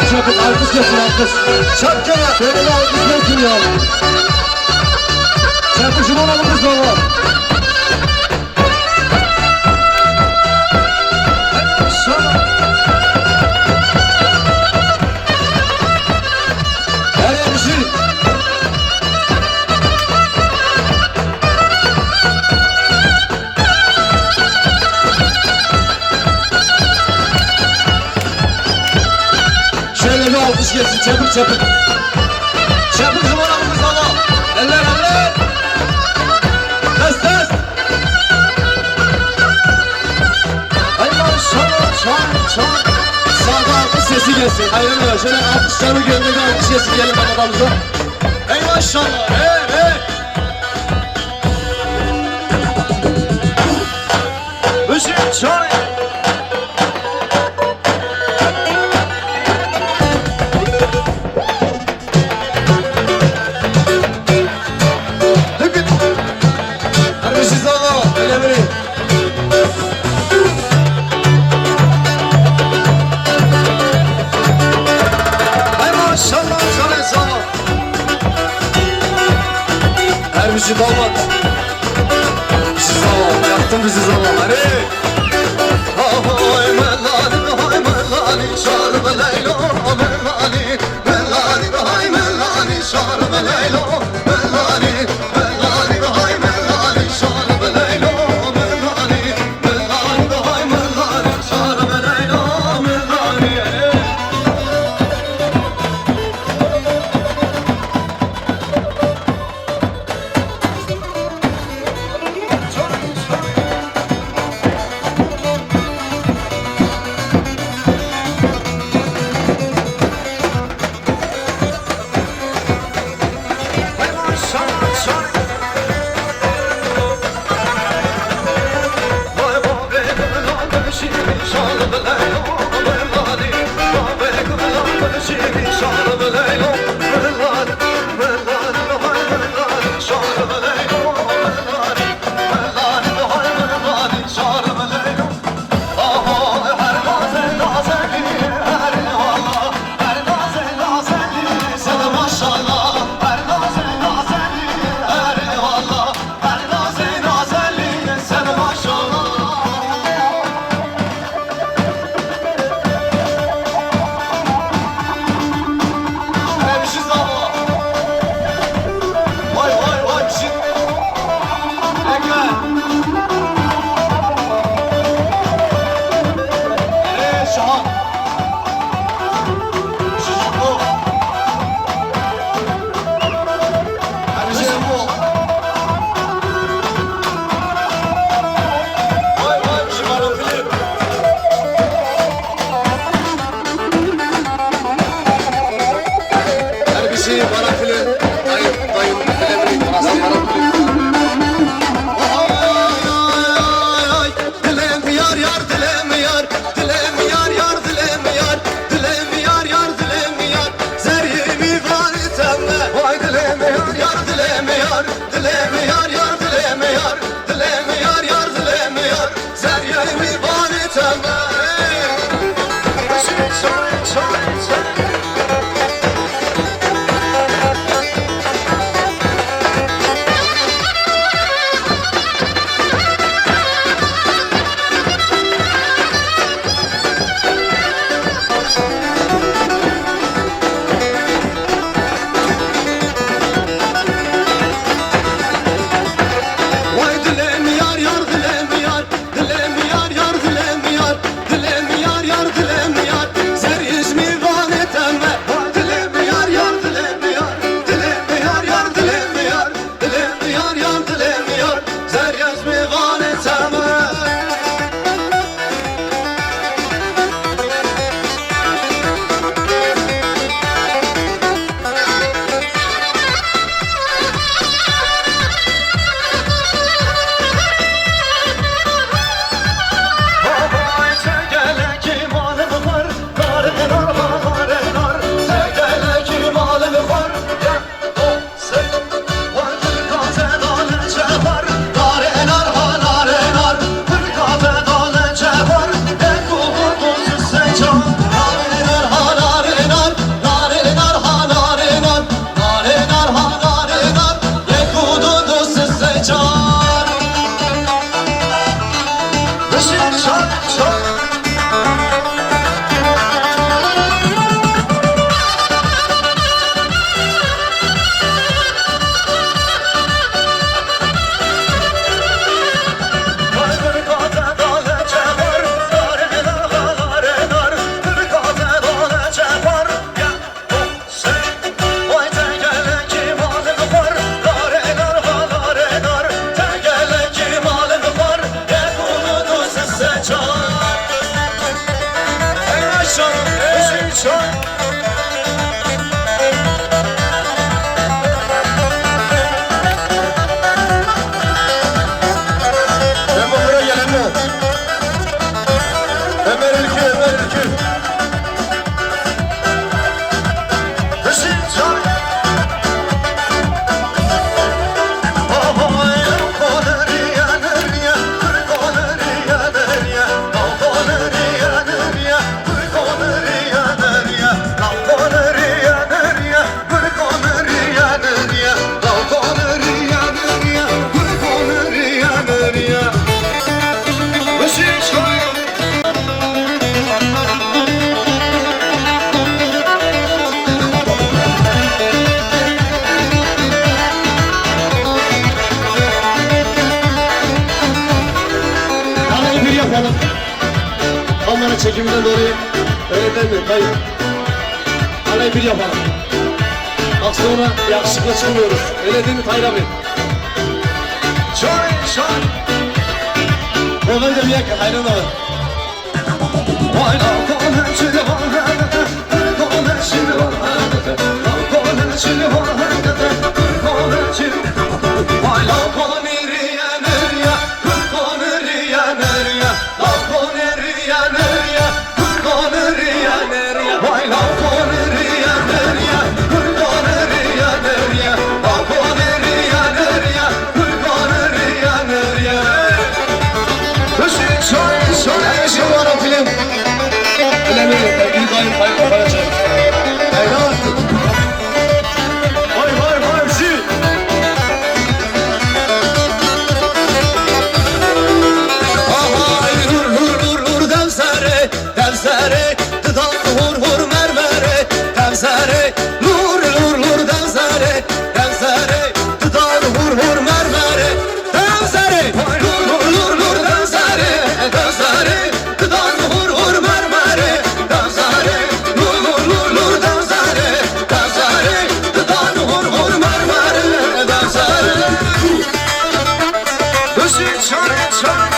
Çakın, alkış yapın, alkış. Çakın. Şöyle alkış yapın ya. Çakışım olalım kız baba. Her hemşir. Şöyle bir alkış gelsin, çabuk çabuk. Çabuk zıvaramız baba. Eller eller. Test test. Hay maşallah, çan çan. Sağda alkış sesi gelsin. Aynen öyle. Şöyle alkışları gönderdi, alkış sesi gelin babamıza. Hey maşallah, hey hey. Işık çay. Bizi damat. Bizi zaman, yaktın bizi zaman. Hadi. Hay melani, hay melani, şarı ve leylo, melani, melani, hay melani, şarı ve leylo, melani, melani, hay melani, şarı ve leylo, melani, melani, hay melani, şarı ve leylo, melani. kamera çekiminden dolayı öyle demiyor. Hayır. Arayı bir yapalım. Bak sonra yakışıklı çıkmıyoruz. Öyle değil mi Tayyip abi? Şöyle şöyle. O bence bir yakın hayran olur. Hayla konuşur vahdete, konuşur vahdete, konuşur vahdete, konuşur. Hayla konur yanır ya, konur yanır ya, konur yanır ya, konur yanır ya. Hayla konur yanır ya, konur yanır ya, konur yanır ya, konur yanır ya. Şöyle şu var o film. Bilemiyorum, ilk ayın paylaşacağım. Hayran. Vay vay vay şey. Aha nur nur nur nur devsere, devsere, dıdan hur hur mermere, devsere, nur nur nur devsere, devsere, dıdan hur hur mermere, devsere, nur nur nur nur devsere, devsere, dıdan hur hur mermere, devsere, nur nur nur nur devsere, devsere, dıdan hur hur mermere, devsere. Işık çare çare.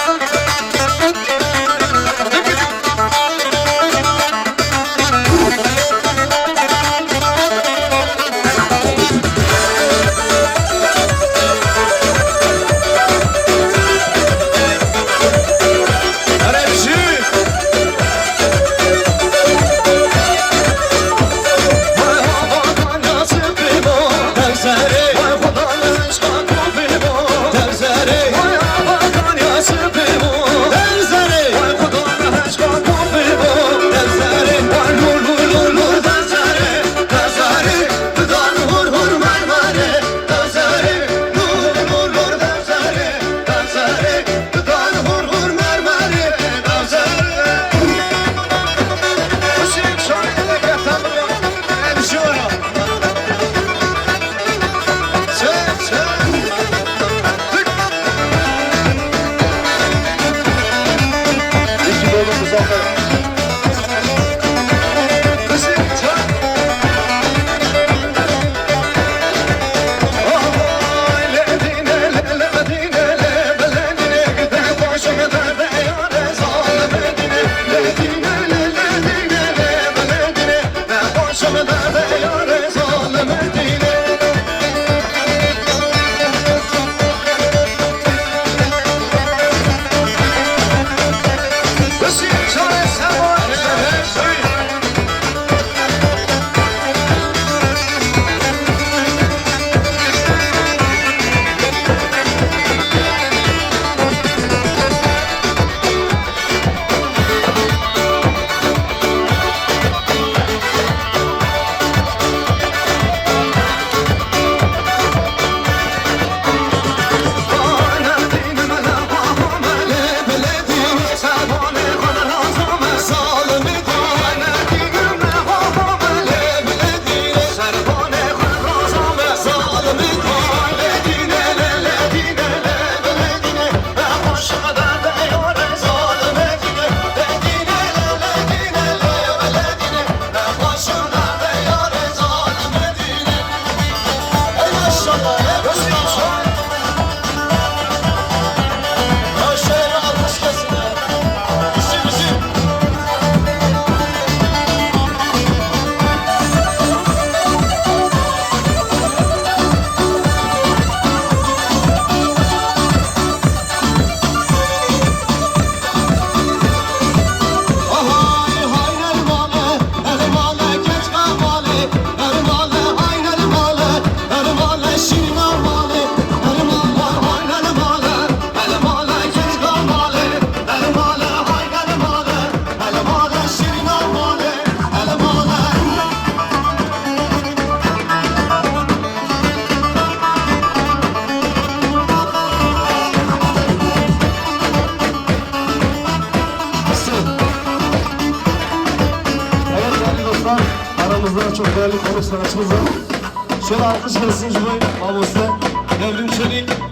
Aramızda çok değerli konuk sanatçımız var. Şöyle alkış gelsin Cumhurbaşkanı Devrim Çelik.